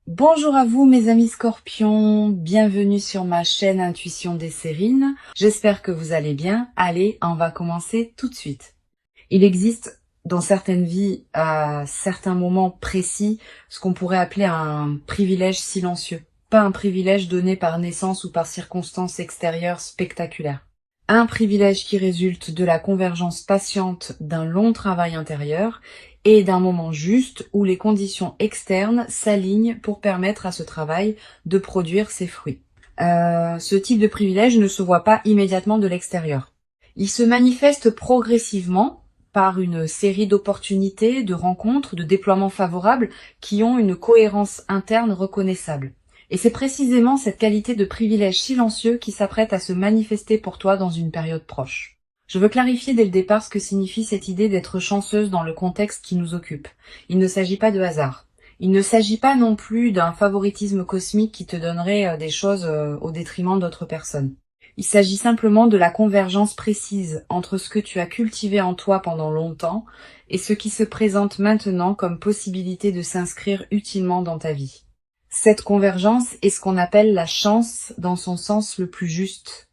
Bonjour à vous mes amis scorpions, bienvenue sur ma chaîne Intuition des Sérines. J'espère que vous allez bien. Allez, on va commencer tout de suite. Il existe dans certaines vies, à certains moments précis, ce qu'on pourrait appeler un privilège silencieux. Pas un privilège donné par naissance ou par circonstances extérieures spectaculaires. Un privilège qui résulte de la convergence patiente d'un long travail intérieur et d'un moment juste où les conditions externes s'alignent pour permettre à ce travail de produire ses fruits. Ce type de privilège ne se voit pas immédiatement de l'extérieur. Il se manifeste progressivement par une série d'opportunités, de rencontres, de déploiements favorables qui ont une cohérence interne reconnaissable. Et c'est précisément cette qualité de privilège silencieux qui s'apprête à se manifester pour toi dans une période proche. Je veux clarifier dès le départ ce que signifie cette idée d'être chanceuse dans le contexte qui nous occupe. Il ne s'agit pas de hasard. Il ne s'agit pas non plus d'un favoritisme cosmique qui te donnerait des choses au détriment d'autres personnes. Il s'agit simplement de la convergence précise entre ce que tu as cultivé en toi pendant longtemps et ce qui se présente maintenant comme possibilité de s'inscrire utilement dans ta vie. Cette convergence est ce qu'on appelle la chance dans son sens le plus juste.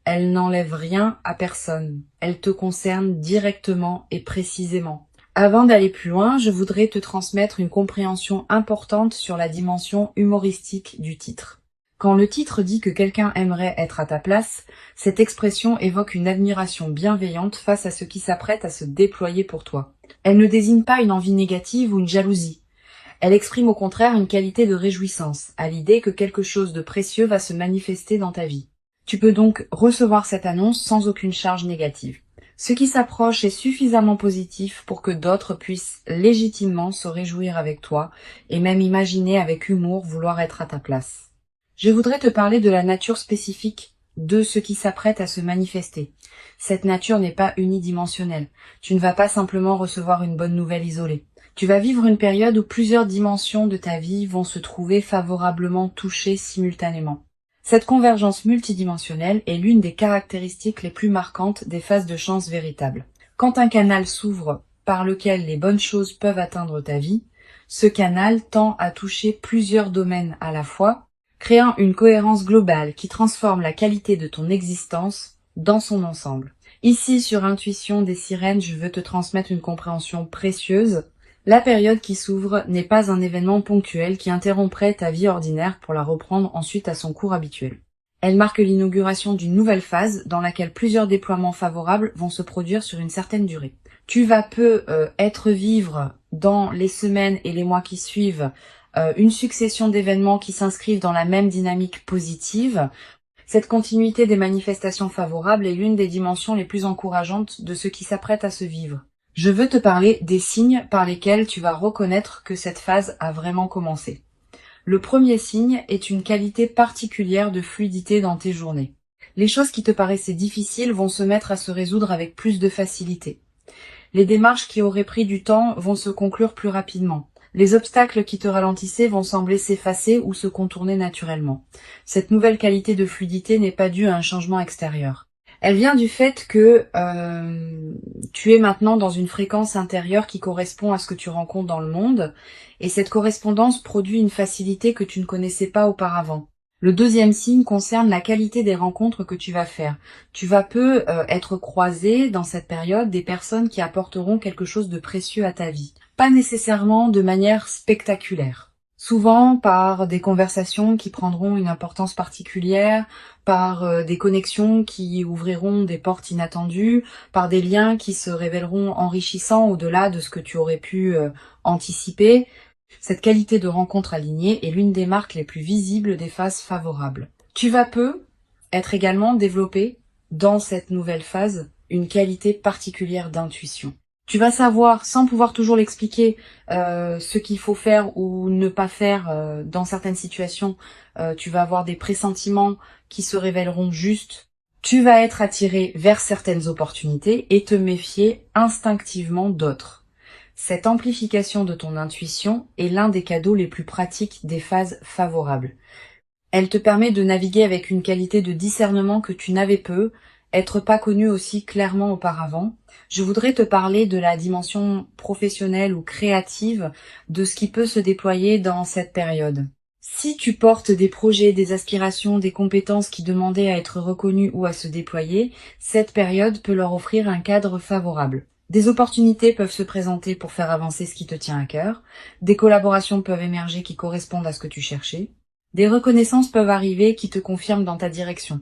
Elle n'enlève rien à personne. Elle te concerne directement et précisément. Avant d'aller plus loin, je voudrais te transmettre une compréhension importante sur la dimension humoristique du titre. Quand le titre dit que quelqu'un aimerait être à ta place, cette expression évoque une admiration bienveillante face à ce qui s'apprête à se déployer pour toi. Elle ne désigne pas une envie négative ou une jalousie. Elle exprime au contraire une qualité de réjouissance, à l'idée que quelque chose de précieux va se manifester dans ta vie. Tu peux donc recevoir cette annonce sans aucune charge négative. Ce qui s'approche est suffisamment positif pour que d'autres puissent légitimement se réjouir avec toi et même imaginer avec humour vouloir être à ta place. Je voudrais te parler de la nature spécifique de ce qui s'apprête à se manifester. Cette nature n'est pas unidimensionnelle. Tu ne vas pas simplement recevoir une bonne nouvelle isolée. Tu vas vivre une période où plusieurs dimensions de ta vie vont se trouver favorablement touchées simultanément. Cette convergence multidimensionnelle est l'une des caractéristiques les plus marquantes des phases de chance véritables. Quand un canal s'ouvre par lequel les bonnes choses peuvent atteindre ta vie, ce canal tend à toucher plusieurs domaines à la fois, créant une cohérence globale qui transforme la qualité de ton existence dans son ensemble. Ici, sur Intuition des Sirènes, je veux te transmettre une compréhension précieuse. La période qui s'ouvre n'est pas un événement ponctuel qui interromprait ta vie ordinaire pour la reprendre ensuite à son cours habituel. Elle marque l'inauguration d'une nouvelle phase dans laquelle plusieurs déploiements favorables vont se produire sur une certaine durée. Tu vas être vivre dans les semaines et les mois qui suivent une succession d'événements qui s'inscrivent dans la même dynamique positive. Cette continuité des manifestations favorables est l'une des dimensions les plus encourageantes de ce qui s'apprête à se vivre. Je veux te parler des signes par lesquels tu vas reconnaître que cette phase a vraiment commencé. Le premier signe est une qualité particulière de fluidité dans tes journées. Les choses qui te paraissaient difficiles vont se mettre à se résoudre avec plus de facilité. Les démarches qui auraient pris du temps vont se conclure plus rapidement. Les obstacles qui te ralentissaient vont sembler s'effacer ou se contourner naturellement. Cette nouvelle qualité de fluidité n'est pas due à un changement extérieur. Elle vient du fait que tu es maintenant dans une fréquence intérieure qui correspond à ce que tu rencontres dans le monde, et cette correspondance produit une facilité que tu ne connaissais pas auparavant. Le deuxième signe concerne la qualité des rencontres que tu vas faire. Tu vas être croisé dans cette période des personnes qui apporteront quelque chose de précieux à ta vie. Pas nécessairement de manière spectaculaire. Souvent par des conversations qui prendront une importance particulière, par des connexions qui ouvriront des portes inattendues, par des liens qui se révéleront enrichissants au-delà de ce que tu aurais pu anticiper. Cette qualité de rencontre alignée est l'une des marques les plus visibles des phases favorables. Tu vas être également développé dans cette nouvelle phase une qualité particulière d'intuition. Tu vas savoir, sans pouvoir toujours l'expliquer, ce qu'il faut faire ou ne pas faire dans certaines situations. Tu vas avoir des pressentiments qui se révéleront justes. Tu vas être attiré vers certaines opportunités et te méfier instinctivement d'autres. Cette amplification de ton intuition est l'un des cadeaux les plus pratiques des phases favorables. Elle te permet de naviguer avec une qualité de discernement que tu n'avais peu, être pas connu aussi clairement auparavant. Je voudrais te parler de la dimension professionnelle ou créative de ce qui peut se déployer dans cette période. Si tu portes des projets, des aspirations, des compétences qui demandaient à être reconnues ou à se déployer, cette période peut leur offrir un cadre favorable. Des opportunités peuvent se présenter pour faire avancer ce qui te tient à cœur, des collaborations peuvent émerger qui correspondent à ce que tu cherchais, des reconnaissances peuvent arriver qui te confirment dans ta direction.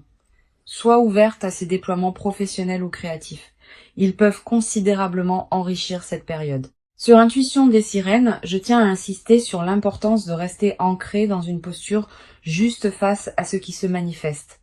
Sois ouverte à ces déploiements professionnels ou créatifs. Ils peuvent considérablement enrichir cette période. Sur Intuition des sirènes, je tiens à insister sur l'importance de rester ancré dans une posture juste face à ce qui se manifeste.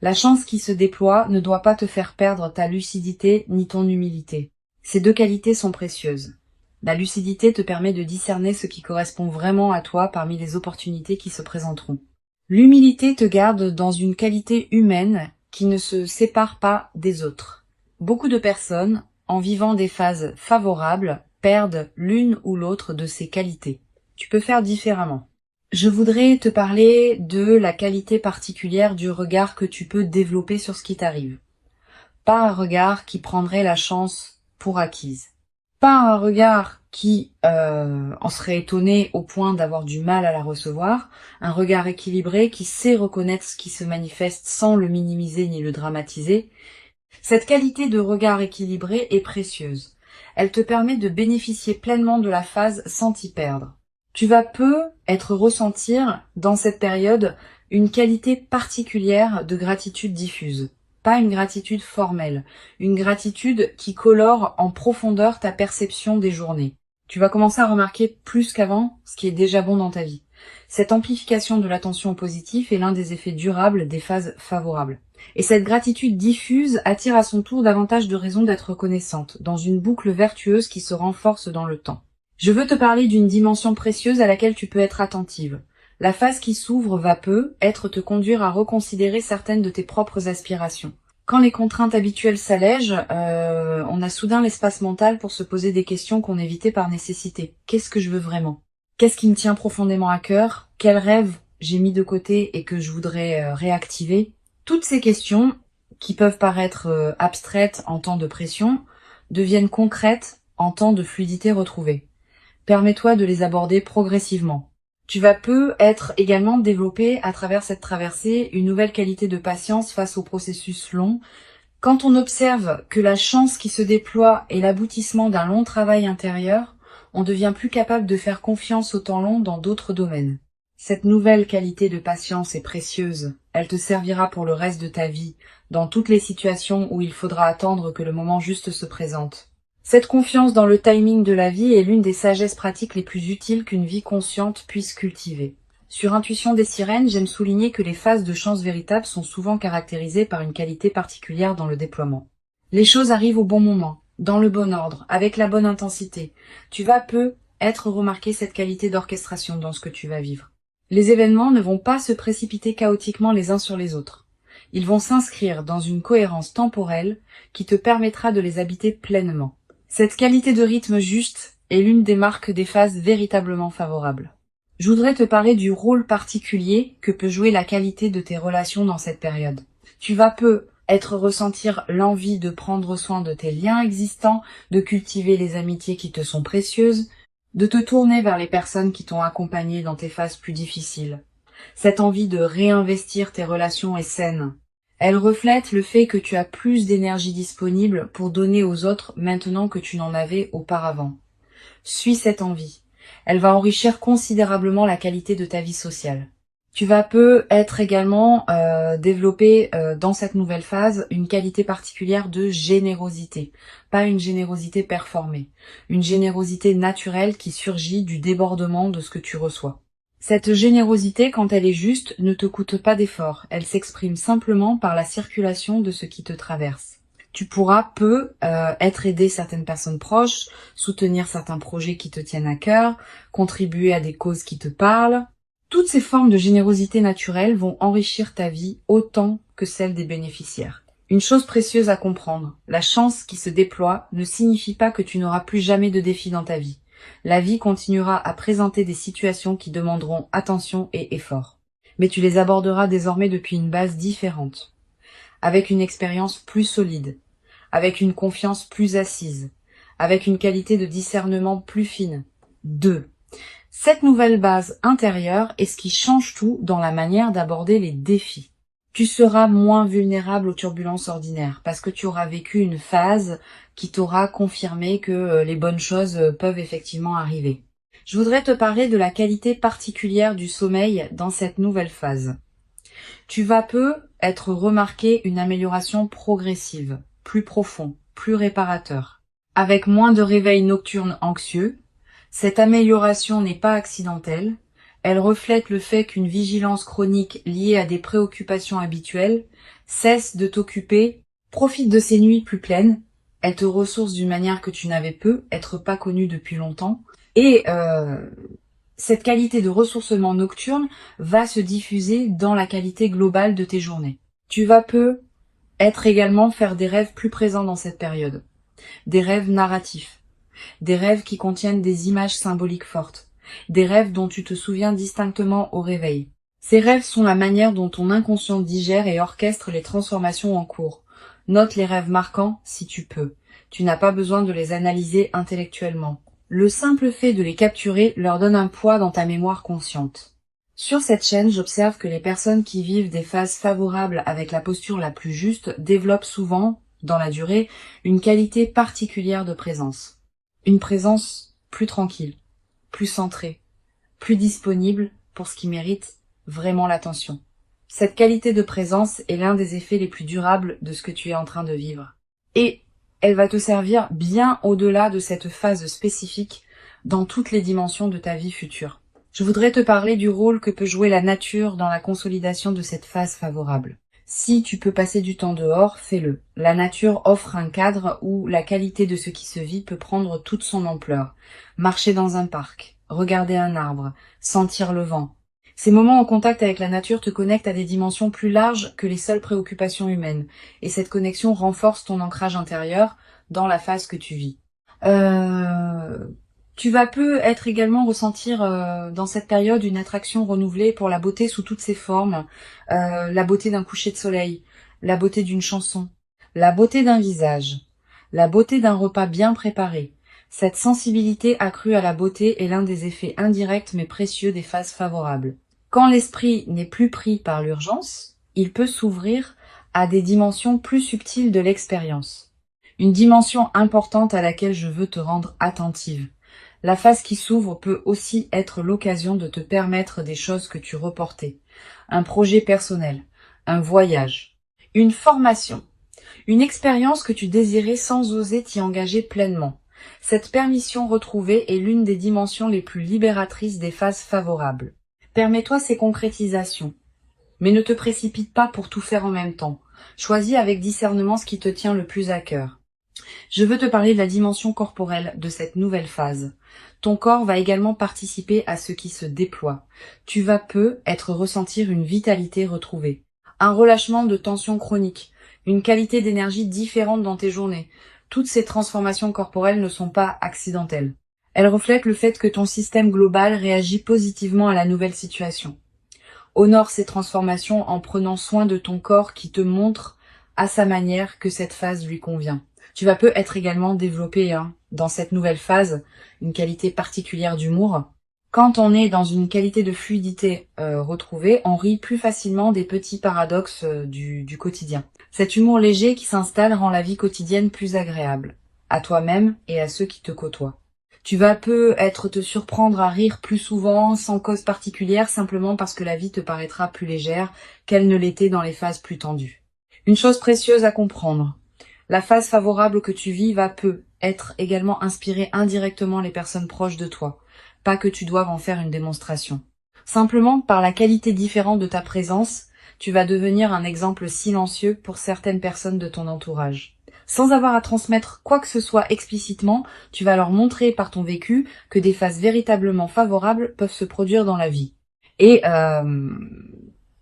La chance qui se déploie ne doit pas te faire perdre ta lucidité ni ton humilité. Ces deux qualités sont précieuses. La lucidité te permet de discerner ce qui correspond vraiment à toi parmi les opportunités qui se présenteront. L'humilité te garde dans une qualité humaine qui ne se sépare pas des autres. Beaucoup de personnes, en vivant des phases favorables, perdent l'une ou l'autre de ces qualités. Tu peux faire différemment. Je voudrais te parler de la qualité particulière du regard que tu peux développer sur ce qui t'arrive. Pas un regard qui prendrait la chance pour acquise. Pas un regard qui en serait étonné au point d'avoir du mal à la recevoir, un regard équilibré qui sait reconnaître ce qui se manifeste sans le minimiser ni le dramatiser. Cette qualité de regard équilibré est précieuse. Elle te permet de bénéficier pleinement de la phase sans t'y perdre. Tu vas ressentir dans cette période une qualité particulière de gratitude diffuse. Pas une gratitude formelle, une gratitude qui colore en profondeur ta perception des journées. Tu vas commencer à remarquer plus qu'avant ce qui est déjà bon dans ta vie. Cette amplification de l'attention au positif est l'un des effets durables des phases favorables. Et cette gratitude diffuse attire à son tour davantage de raisons d'être reconnaissante, dans une boucle vertueuse qui se renforce dans le temps. Je veux te parler d'une dimension précieuse à laquelle tu peux être attentive. La phase qui s'ouvre va te conduire à reconsidérer certaines de tes propres aspirations. Quand les contraintes habituelles s'allègent, on a soudain l'espace mental pour se poser des questions qu'on évitait par nécessité. Qu'est-ce que je veux vraiment ? Qu'est-ce qui me tient profondément à cœur ? Quels rêves j'ai mis de côté et que je voudrais réactiver ? Toutes ces questions, qui peuvent paraître abstraites en temps de pression, deviennent concrètes en temps de fluidité retrouvée. Permets-toi de les aborder progressivement. Tu vas être également développé à travers cette traversée une nouvelle qualité de patience face au processus long. Quand on observe que la chance qui se déploie est l'aboutissement d'un long travail intérieur, on devient plus capable de faire confiance au temps long dans d'autres domaines. Cette nouvelle qualité de patience est précieuse. Elle te servira pour le reste de ta vie, dans toutes les situations où il faudra attendre que le moment juste se présente. Cette confiance dans le timing de la vie est l'une des sagesses pratiques les plus utiles qu'une vie consciente puisse cultiver. Sur Intuition des sirènes, j'aime souligner que les phases de chance véritable sont souvent caractérisées par une qualité particulière dans le déploiement. Les choses arrivent au bon moment, dans le bon ordre, avec la bonne intensité. Tu vas être remarqué cette qualité d'orchestration dans ce que tu vas vivre. Les événements ne vont pas se précipiter chaotiquement les uns sur les autres. Ils vont s'inscrire dans une cohérence temporelle qui te permettra de les habiter pleinement. Cette qualité de rythme juste est l'une des marques des phases véritablement favorables. Je voudrais te parler du rôle particulier que peut jouer la qualité de tes relations dans cette période. Tu vas ressentir l'envie de prendre soin de tes liens existants, de cultiver les amitiés qui te sont précieuses, de te tourner vers les personnes qui t'ont accompagné dans tes phases plus difficiles. Cette envie de réinvestir tes relations est saine. Elle reflète le fait que tu as plus d'énergie disponible pour donner aux autres maintenant que tu n'en avais auparavant. Suis cette envie. Elle va enrichir considérablement la qualité de ta vie sociale. Tu vas être également développé dans cette nouvelle phase une qualité particulière de générosité. Pas une générosité performée. Une générosité naturelle qui surgit du débordement de ce que tu reçois. Cette générosité, quand elle est juste, ne te coûte pas d'effort. Elle s'exprime simplement par la circulation de ce qui te traverse. Tu pourras aider certaines personnes proches, soutenir certains projets qui te tiennent à cœur, contribuer à des causes qui te parlent. Toutes ces formes de générosité naturelle vont enrichir ta vie autant que celle des bénéficiaires. Une chose précieuse à comprendre, la chance qui se déploie ne signifie pas que tu n'auras plus jamais de défis dans ta vie. La vie continuera à présenter des situations qui demanderont attention et effort. Mais tu les aborderas désormais depuis une base différente, avec une expérience plus solide, avec une confiance plus assise, avec une qualité de discernement plus fine. 2. Cette nouvelle base intérieure est ce qui change tout dans la manière d'aborder les défis. Tu seras moins vulnérable aux turbulences ordinaires parce que tu auras vécu une phase qui t'aura confirmé que les bonnes choses peuvent effectivement arriver. Je voudrais te parler de la qualité particulière du sommeil dans cette nouvelle phase. Tu vas peu être remarqué une amélioration progressive, plus profond, plus réparateur. Avec moins de réveils nocturnes anxieux, cette amélioration n'est pas accidentelle. Elle reflète le fait qu'une vigilance chronique liée à des préoccupations habituelles cesse de t'occuper, profite de ces nuits plus pleines, elle te ressource d'une manière que tu n'avais peu, être pas connue depuis longtemps, et cette qualité de ressourcement nocturne va se diffuser dans la qualité globale de tes journées. Tu vas peu être également faire des rêves plus présents dans cette période, des rêves narratifs, des rêves qui contiennent des images symboliques fortes, des rêves dont tu te souviens distinctement au réveil. Ces rêves sont la manière dont ton inconscient digère et orchestre les transformations en cours. Note les rêves marquants si tu peux. Tu n'as pas besoin de les analyser intellectuellement. Le simple fait de les capturer leur donne un poids dans ta mémoire consciente. Sur cette chaîne, j'observe que les personnes qui vivent des phases favorables avec la posture la plus juste développent souvent, dans la durée, une qualité particulière de présence. Une présence plus tranquille, plus centrée, plus disponible pour ce qui mérite vraiment l'attention. Cette qualité de présence est l'un des effets les plus durables de ce que tu es en train de vivre. Et elle va te servir bien au-delà de cette phase spécifique dans toutes les dimensions de ta vie future. Je voudrais te parler du rôle que peut jouer la nature dans la consolidation de cette phase favorable. Si tu peux passer du temps dehors, fais-le. La nature offre un cadre où la qualité de ce qui se vit peut prendre toute son ampleur. Marcher dans un parc, regarder un arbre, sentir le vent. Ces moments en contact avec la nature te connectent à des dimensions plus larges que les seules préoccupations humaines, et cette connexion renforce ton ancrage intérieur dans la phase que tu vis. Tu vas peu être également ressentir dans cette période une attraction renouvelée pour la beauté sous toutes ses formes, la beauté d'un coucher de soleil, la beauté d'une chanson, la beauté d'un visage, la beauté d'un repas bien préparé. Cette sensibilité accrue à la beauté est l'un des effets indirects mais précieux des phases favorables. Quand l'esprit n'est plus pris par l'urgence, il peut s'ouvrir à des dimensions plus subtiles de l'expérience. Une dimension importante à laquelle je veux te rendre attentive. La phase qui s'ouvre peut aussi être l'occasion de te permettre des choses que tu reportais. Un projet personnel, un voyage, une formation, une expérience que tu désirais sans oser t'y engager pleinement. Cette permission retrouvée est l'une des dimensions les plus libératrices des phases favorables. Permets-toi ces concrétisations, mais ne te précipite pas pour tout faire en même temps. Choisis avec discernement ce qui te tient le plus à cœur. Je veux te parler de la dimension corporelle de cette nouvelle phase. Ton corps va également participer à ce qui se déploie. Tu vas peu être ressentir une vitalité retrouvée, un relâchement de tension chronique, une qualité d'énergie différente dans tes journées. Toutes ces transformations corporelles ne sont pas accidentelles. Elles reflètent le fait que ton système global réagit positivement à la nouvelle situation. Honore ces transformations en prenant soin de ton corps qui te montre à sa manière que cette phase lui convient. Tu vas peu être également développé dans cette nouvelle phase une qualité particulière d'humour. Quand on est dans une qualité de fluidité retrouvée, on rit plus facilement des petits paradoxes du quotidien. Cet humour léger qui s'installe rend la vie quotidienne plus agréable, à toi-même et à ceux qui te côtoient. Tu vas peu être te surprendre à rire plus souvent, sans cause particulière, simplement parce que la vie te paraîtra plus légère qu'elle ne l'était dans les phases plus tendues. Une chose précieuse à comprendre. La phase favorable que tu vis va peu être également inspirer indirectement les personnes proches de toi. Pas que tu doives en faire une démonstration. Simplement, par la qualité différente de ta présence, tu vas devenir un exemple silencieux pour certaines personnes de ton entourage. Sans avoir à transmettre quoi que ce soit explicitement, tu vas leur montrer par ton vécu que des phases véritablement favorables peuvent se produire dans la vie. Et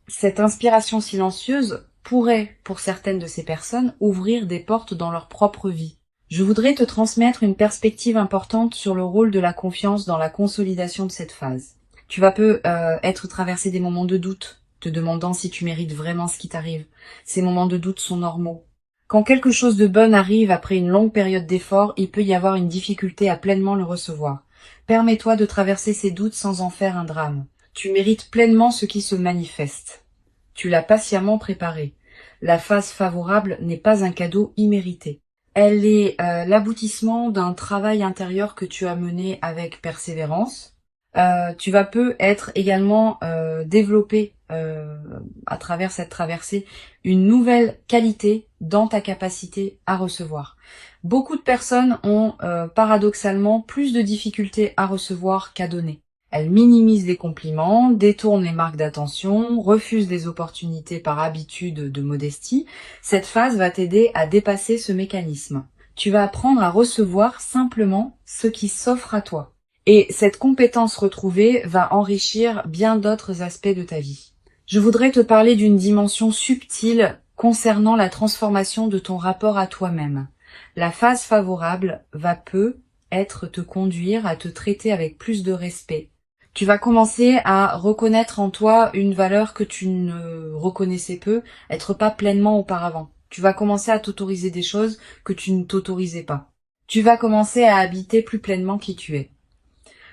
cette inspiration silencieuse pourrait, pour certaines de ces personnes, ouvrir des portes dans leur propre vie. Je voudrais te transmettre une perspective importante sur le rôle de la confiance dans la consolidation de cette phase. Tu vas peu être traversé des moments de doute, te demandant si tu mérites vraiment ce qui t'arrive. Ces moments de doute sont normaux. Quand quelque chose de bon arrive après une longue période d'effort, il peut y avoir une difficulté à pleinement le recevoir. Permets-toi de traverser ces doutes sans en faire un drame. Tu mérites pleinement ce qui se manifeste. Tu l'as patiemment préparé. La phase favorable n'est pas un cadeau immérité. Elle est l'aboutissement d'un travail intérieur que tu as mené avec persévérance. Tu vas peut être également développer à travers cette traversée une nouvelle qualité dans ta capacité à recevoir. Beaucoup de personnes ont paradoxalement plus de difficultés à recevoir qu'à donner. Elles minimisent les compliments, détournent les marques d'attention, refusent les opportunités par habitude de modestie. Cette phase va t'aider à dépasser ce mécanisme. Tu vas apprendre à recevoir simplement ce qui s'offre à toi. Et cette compétence retrouvée va enrichir bien d'autres aspects de ta vie. Je voudrais te parler d'une dimension subtile concernant la transformation de ton rapport à toi-même. La phase favorable va peut-être te conduire à te traiter avec plus de respect. Tu vas commencer à reconnaître en toi une valeur que tu ne reconnaissais être pas pleinement auparavant. Tu vas commencer à t'autoriser des choses que tu ne t'autorisais pas. Tu vas commencer à habiter plus pleinement qui tu es.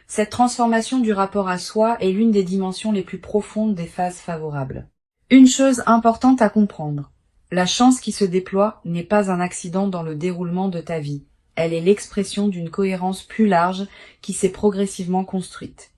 Cette transformation du rapport à soi est l'une des dimensions les plus profondes des phases favorables. Une chose importante à comprendre. La chance qui se déploie n'est pas un accident dans le déroulement de ta vie. Elle est l'expression d'une cohérence plus large qui s'est progressivement construite.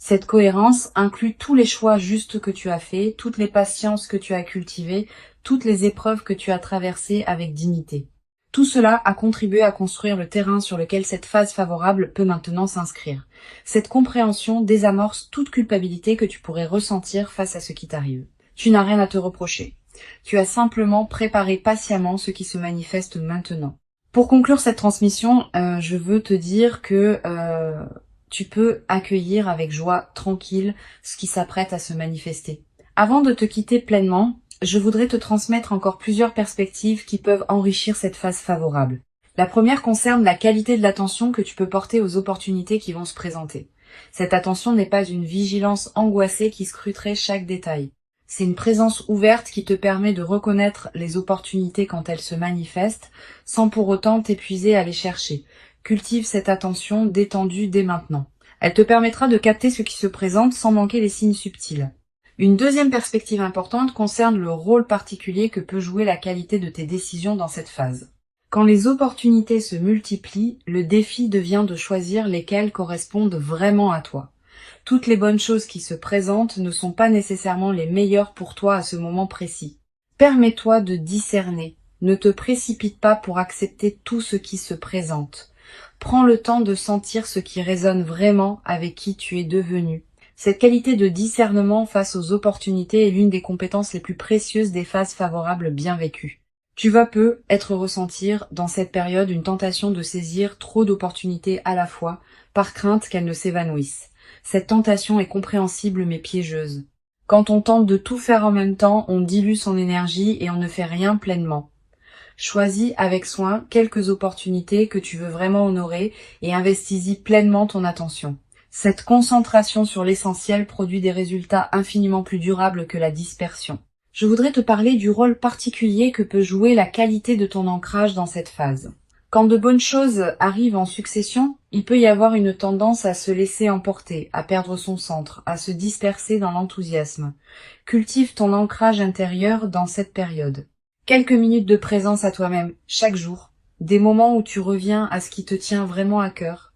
Cette cohérence inclut tous les choix justes que tu as faits, toutes les patiences que tu as cultivées, toutes les épreuves que tu as traversées avec dignité. Tout cela a contribué à construire le terrain sur lequel cette phase favorable peut maintenant s'inscrire. Cette compréhension désamorce toute culpabilité que tu pourrais ressentir face à ce qui t'arrive. Tu n'as rien à te reprocher. Tu as simplement préparé patiemment ce qui se manifeste maintenant. Pour conclure cette transmission, je veux te dire que tu peux accueillir avec joie tranquille ce qui s'apprête à se manifester. Avant de te quitter pleinement, je voudrais te transmettre encore plusieurs perspectives qui peuvent enrichir cette phase favorable. La première concerne la qualité de l'attention que tu peux porter aux opportunités qui vont se présenter. Cette attention n'est pas une vigilance angoissée qui scruterait chaque détail. C'est une présence ouverte qui te permet de reconnaître les opportunités quand elles se manifestent, sans pour autant t'épuiser à les chercher. Cultive cette attention détendue dès maintenant. Elle te permettra de capter ce qui se présente sans manquer les signes subtils. Une deuxième perspective importante concerne le rôle particulier que peut jouer la qualité de tes décisions dans cette phase. Quand les opportunités se multiplient, le défi devient de choisir lesquelles correspondent vraiment à toi. Toutes les bonnes choses qui se présentent ne sont pas nécessairement les meilleures pour toi à ce moment précis. Permets-toi de discerner. Ne te précipite pas pour accepter tout ce qui se présente. Prends le temps de sentir ce qui résonne vraiment avec qui tu es devenu. Cette qualité de discernement face aux opportunités est l'une des compétences les plus précieuses des phases favorables bien vécues. Tu vas peut-être ressentir dans cette période une tentation de saisir trop d'opportunités à la fois, par crainte qu'elles ne s'évanouissent. Cette tentation est compréhensible mais piégeuse. Quand on tente de tout faire en même temps, on dilue son énergie et on ne fait rien pleinement. Choisis avec soin quelques opportunités que tu veux vraiment honorer et investis-y pleinement ton attention. Cette concentration sur l'essentiel produit des résultats infiniment plus durables que la dispersion. Je voudrais te parler du rôle particulier que peut jouer la qualité de ton ancrage dans cette phase. Quand de bonnes choses arrivent en succession, il peut y avoir une tendance à se laisser emporter, à perdre son centre, à se disperser dans l'enthousiasme. Cultive ton ancrage intérieur dans cette période. Quelques minutes de présence à toi-même, chaque jour, des moments où tu reviens à ce qui te tient vraiment à cœur,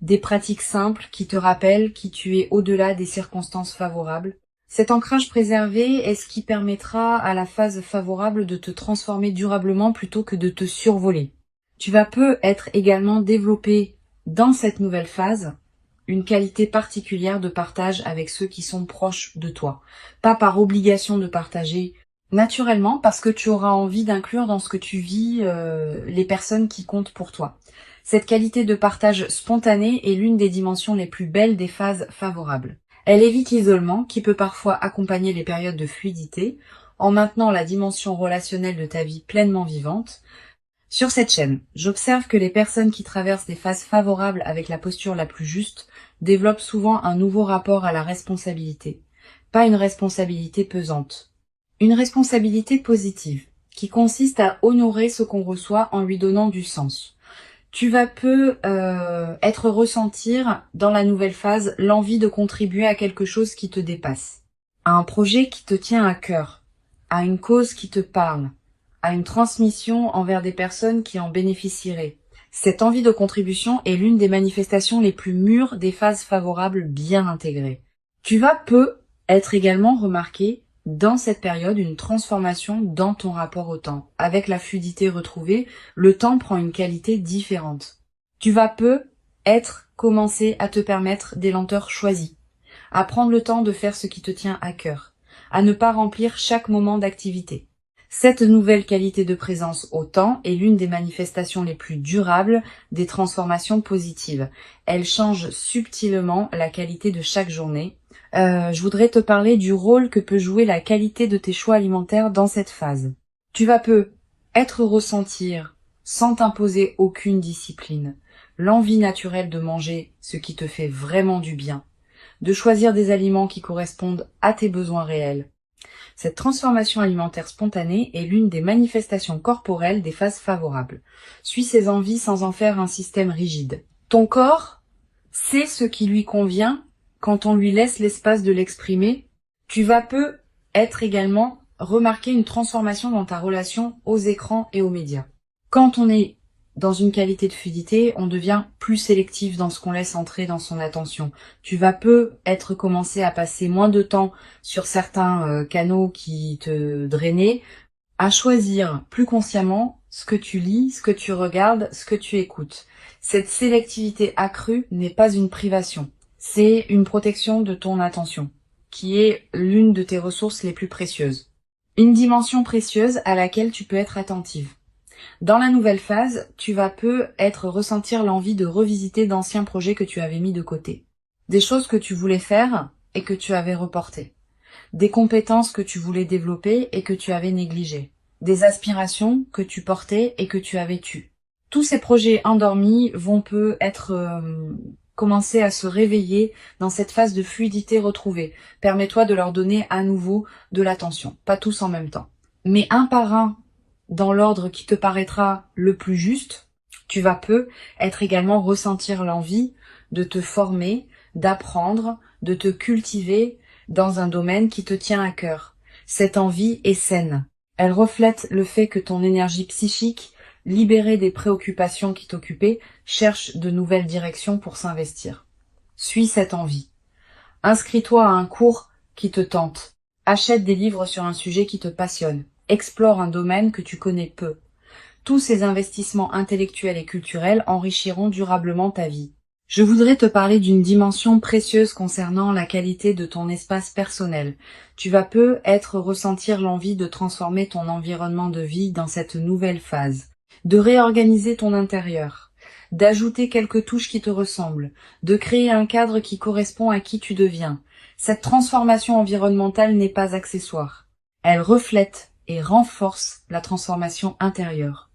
des pratiques simples qui te rappellent qui tu es au-delà des circonstances favorables. Cet ancrage préservé est ce qui permettra à la phase favorable de te transformer durablement plutôt que de te survoler. Tu vas peut-être également développer dans cette nouvelle phase une qualité particulière de partage avec ceux qui sont proches de toi. Pas par obligation de partager, naturellement parce que tu auras envie d'inclure dans ce que tu vis les personnes qui comptent pour toi. Cette qualité de partage spontané est l'une des dimensions les plus belles des phases favorables. Elle évite l'isolement qui peut parfois accompagner les périodes de fluidité en maintenant la dimension relationnelle de ta vie pleinement vivante. Sur cette chaîne, j'observe que les personnes qui traversent des phases favorables avec la posture la plus juste développent souvent un nouveau rapport à la responsabilité. Pas une responsabilité pesante. Une responsabilité positive, qui consiste à honorer ce qu'on reçoit en lui donnant du sens. Tu vas être ressentir dans la nouvelle phase l'envie de contribuer à quelque chose qui te dépasse, à un projet qui te tient à cœur, à une cause qui te parle, à une transmission envers des personnes qui en bénéficieraient. Cette envie de contribution est l'une des manifestations les plus mûres des phases favorables bien intégrées. Tu vas être également remarqué dans cette période une transformation dans ton rapport au temps. Avec la fluidité retrouvée, le temps prend une qualité différente. Tu vas commencer à te permettre des lenteurs choisies, à prendre le temps de faire ce qui te tient à cœur, à ne pas remplir chaque moment d'activité. Cette nouvelle qualité de présence au temps est l'une des manifestations les plus durables des transformations positives. Elle change subtilement la qualité de chaque journée. Je voudrais te parler du rôle que peut jouer la qualité de tes choix alimentaires dans cette phase. Tu vas ressentir, sans t'imposer aucune discipline, l'envie naturelle de manger ce qui te fait vraiment du bien, de choisir des aliments qui correspondent à tes besoins réels. Cette transformation alimentaire spontanée est l'une des manifestations corporelles des phases favorables. Suis ces envies sans en faire un système rigide. Ton corps sait ce qui lui convient quand on lui laisse l'espace de l'exprimer. Tu vas être également remarquer une transformation dans ta relation aux écrans et aux médias. Quand on est dans une qualité de fluidité, on devient plus sélectif dans ce qu'on laisse entrer dans son attention. Tu vas commencer à passer moins de temps sur certains canaux qui te drainaient, à choisir plus consciemment ce que tu lis, ce que tu regardes, ce que tu écoutes. Cette sélectivité accrue n'est pas une privation, c'est une protection de ton attention, qui est l'une de tes ressources les plus précieuses. Une dimension précieuse à laquelle tu peux être attentive. Dans la nouvelle phase, tu vas ressentir l'envie de revisiter d'anciens projets que tu avais mis de côté. Des choses que tu voulais faire et que tu avais reportées. Des compétences que tu voulais développer et que tu avais négligées. Des aspirations que tu portais et que tu avais tues. Tous ces projets endormis vont commencer à se réveiller dans cette phase de fluidité retrouvée. Permets-toi de leur donner à nouveau de l'attention. Pas tous en même temps, mais un par un, dans l'ordre qui te paraîtra le plus juste. Tu vas également ressentir l'envie de te former, d'apprendre, de te cultiver dans un domaine qui te tient à cœur. Cette envie est saine. Elle reflète le fait que ton énergie psychique, libérée des préoccupations qui t'occupaient, cherche de nouvelles directions pour s'investir. Suis cette envie. Inscris-toi à un cours qui te tente. Achète des livres sur un sujet qui te passionne. Explore un domaine que tu connais peu. Tous ces investissements intellectuels et culturels enrichiront durablement ta vie. Je voudrais te parler d'une dimension précieuse concernant la qualité de ton espace personnel. Tu vas ressentir l'envie de transformer ton environnement de vie dans cette nouvelle phase, de réorganiser ton intérieur, d'ajouter quelques touches qui te ressemblent, de créer un cadre qui correspond à qui tu deviens. Cette transformation environnementale n'est pas accessoire. Elle reflète et renforce la transformation intérieure.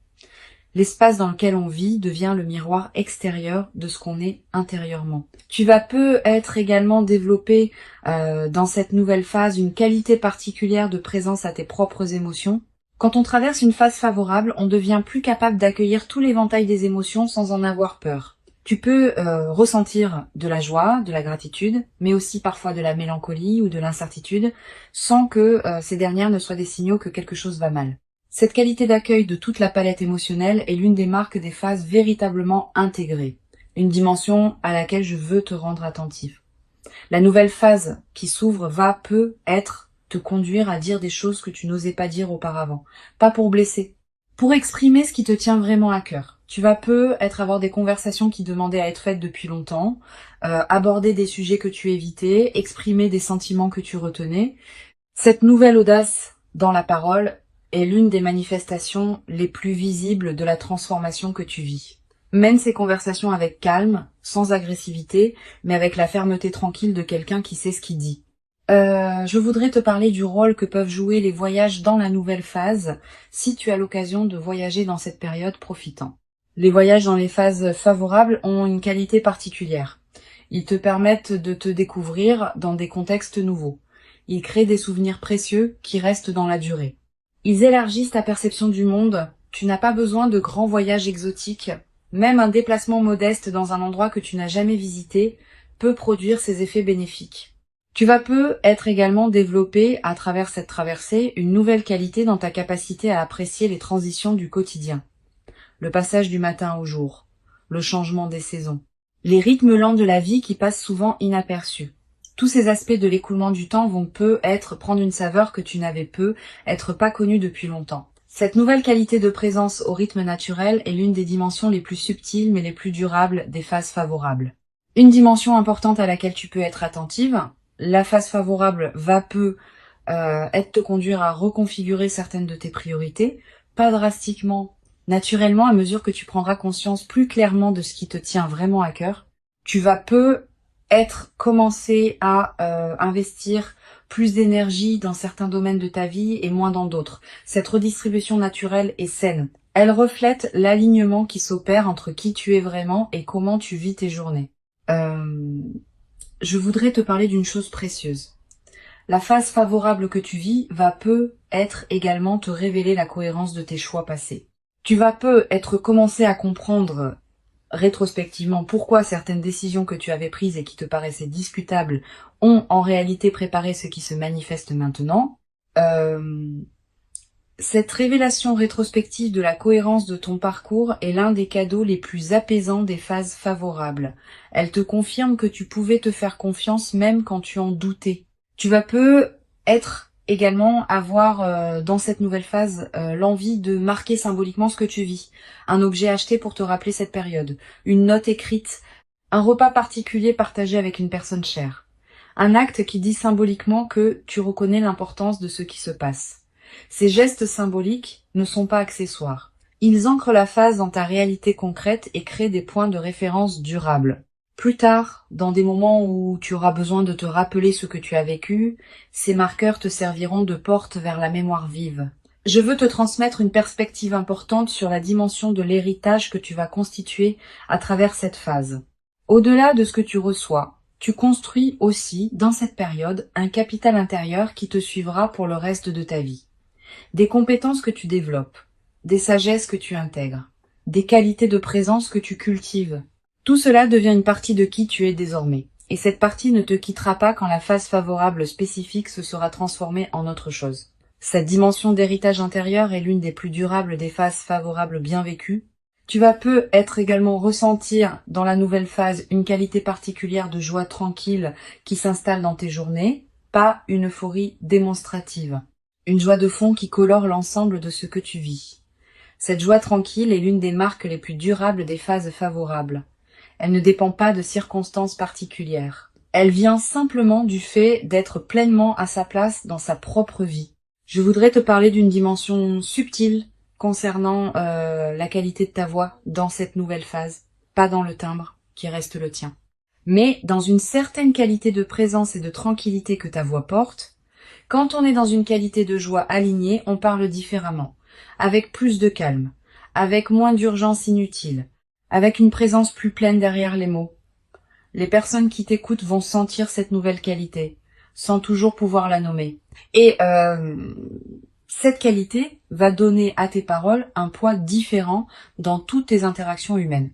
L'espace dans lequel on vit devient le miroir extérieur de ce qu'on est intérieurement. Tu vas être également développé dans cette nouvelle phase une qualité particulière de présence à tes propres émotions. Quand on traverse une phase favorable, on devient plus capable d'accueillir tout l'éventail des émotions sans en avoir peur. Tu peux ressentir de la joie, de la gratitude, mais aussi parfois de la mélancolie ou de l'incertitude, sans que ces dernières ne soient des signaux que quelque chose va mal. Cette qualité d'accueil de toute la palette émotionnelle est l'une des marques des phases véritablement intégrées, une dimension à laquelle je veux te rendre attentif. La nouvelle phase qui s'ouvre va te conduire à dire des choses que tu n'osais pas dire auparavant, pas pour blesser, pour exprimer ce qui te tient vraiment à cœur. Tu vas avoir des conversations qui demandaient à être faites depuis longtemps, aborder des sujets que tu évitais, exprimer des sentiments que tu retenais. Cette nouvelle audace dans la parole est l'une des manifestations les plus visibles de la transformation que tu vis. Mène ces conversations avec calme, sans agressivité, mais avec la fermeté tranquille de quelqu'un qui sait ce qu'il dit. Je voudrais te parler du rôle que peuvent jouer les voyages dans la nouvelle phase, si tu as l'occasion de voyager dans cette période, profitant. Les voyages dans les phases favorables ont une qualité particulière. Ils te permettent de te découvrir dans des contextes nouveaux. Ils créent des souvenirs précieux qui restent dans la durée. Ils élargissent ta perception du monde. Tu n'as pas besoin de grands voyages exotiques Même un déplacement modeste dans un endroit que tu n'as jamais visité peut produire ses effets bénéfiques. Tu vas être également développé à travers cette traversée une nouvelle qualité dans ta capacité à apprécier les transitions du quotidien. Le passage du matin au jour, le changement des saisons, les rythmes lents de la vie qui passent souvent inaperçus. Tous ces aspects de l'écoulement du temps vont prendre une saveur que tu n'avais être pas connue depuis longtemps. Cette nouvelle qualité de présence au rythme naturel est l'une des dimensions les plus subtiles mais les plus durables des phases favorables. Une dimension importante à laquelle tu peux être attentive, la phase favorable va te conduire à reconfigurer certaines de tes priorités, pas drastiquement, naturellement, à mesure que tu prendras conscience plus clairement de ce qui te tient vraiment à cœur. Tu vas commencer à investir plus d'énergie dans certains domaines de ta vie et moins dans d'autres. Cette redistribution naturelle est saine. Elle reflète l'alignement qui s'opère entre qui tu es vraiment et comment tu vis tes journées. Je voudrais te parler d'une chose précieuse. La phase favorable que tu vis va être également te révéler la cohérence de tes choix passés. Tu vas commencer à comprendre rétrospectivement pourquoi certaines décisions que tu avais prises et qui te paraissaient discutables ont en réalité préparé ce qui se manifeste maintenant. Cette révélation rétrospective de la cohérence de ton parcours est l'un des cadeaux les plus apaisants des phases favorables. Elle te confirme que tu pouvais te faire confiance même quand tu en doutais. Tu vas avoir dans cette nouvelle phase l'envie de marquer symboliquement ce que tu vis. Un objet acheté pour te rappeler cette période, une note écrite, un repas particulier partagé avec une personne chère. Un acte qui dit symboliquement que tu reconnais l'importance de ce qui se passe. Ces gestes symboliques ne sont pas accessoires. Ils ancrent la phase dans ta réalité concrète et créent des points de référence durables. Plus tard, dans des moments où tu auras besoin de te rappeler ce que tu as vécu, ces marqueurs te serviront de porte vers la mémoire vive. Je veux te transmettre une perspective importante sur la dimension de l'héritage que tu vas constituer à travers cette phase. Au-delà de ce que tu reçois, tu construis aussi, dans cette période, un capital intérieur qui te suivra pour le reste de ta vie. Des compétences que tu développes, des sagesses que tu intègres, des qualités de présence que tu cultives. Tout cela devient une partie de qui tu es désormais. Et cette partie ne te quittera pas quand la phase favorable spécifique se sera transformée en autre chose. Cette dimension d'héritage intérieur est l'une des plus durables des phases favorables bien vécues. Tu vas être également ressentir dans la nouvelle phase une qualité particulière de joie tranquille qui s'installe dans tes journées, pas une euphorie démonstrative. Une joie de fond qui colore l'ensemble de ce que tu vis. Cette joie tranquille est l'une des marques les plus durables des phases favorables. Elle ne dépend pas de circonstances particulières. Elle vient simplement du fait d'être pleinement à sa place dans sa propre vie. Je voudrais te parler d'une dimension subtile concernant la qualité de ta voix dans cette nouvelle phase, pas dans le timbre qui reste le tien, mais dans une certaine qualité de présence et de tranquillité que ta voix porte. Quand on est dans une qualité de joie alignée, on parle différemment, avec plus de calme, avec moins d'urgence inutile, avec une présence plus pleine derrière les mots. Les personnes qui t'écoutent vont sentir cette nouvelle qualité, sans toujours pouvoir la nommer. Et cette qualité va donner à tes paroles un poids différent dans toutes tes interactions humaines.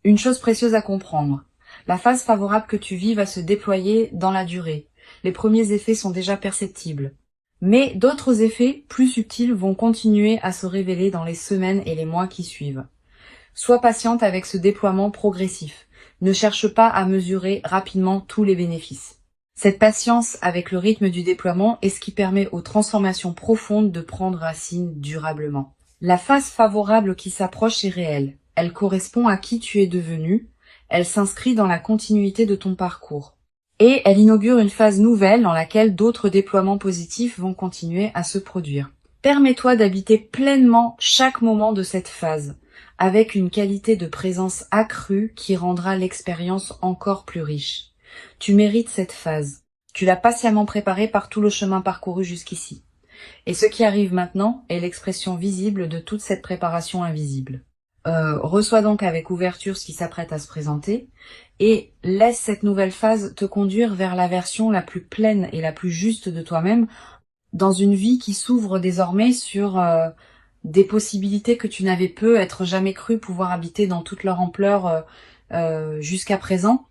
Une chose précieuse à comprendre, la phase favorable que tu vis va se déployer dans la durée. Les premiers effets sont déjà perceptibles. Mais d'autres effets plus subtils vont continuer à se révéler dans les semaines et les mois qui suivent. Sois patiente avec ce déploiement progressif. Ne cherche pas à mesurer rapidement tous les bénéfices. Cette patience avec le rythme du déploiement est ce qui permet aux transformations profondes de prendre racine durablement. La phase favorable qui s'approche est réelle. Elle correspond à qui tu es devenu. Elle s'inscrit dans la continuité de ton parcours. Et elle inaugure une phase nouvelle dans laquelle d'autres déploiements positifs vont continuer à se produire. Permets-toi d'habiter pleinement chaque moment de cette phase, avec une qualité de présence accrue qui rendra l'expérience encore plus riche. Tu mérites cette phase. Tu l'as patiemment préparée par tout le chemin parcouru jusqu'ici. Et ce qui arrive maintenant est l'expression visible de toute cette préparation invisible. Reçois donc avec ouverture ce qui s'apprête à se présenter et laisse cette nouvelle phase te conduire vers la version la plus pleine et la plus juste de toi-même dans une vie qui s'ouvre désormais sur des possibilités que tu n'avais peut-être jamais cru pouvoir habiter dans toute leur ampleur jusqu'à présent.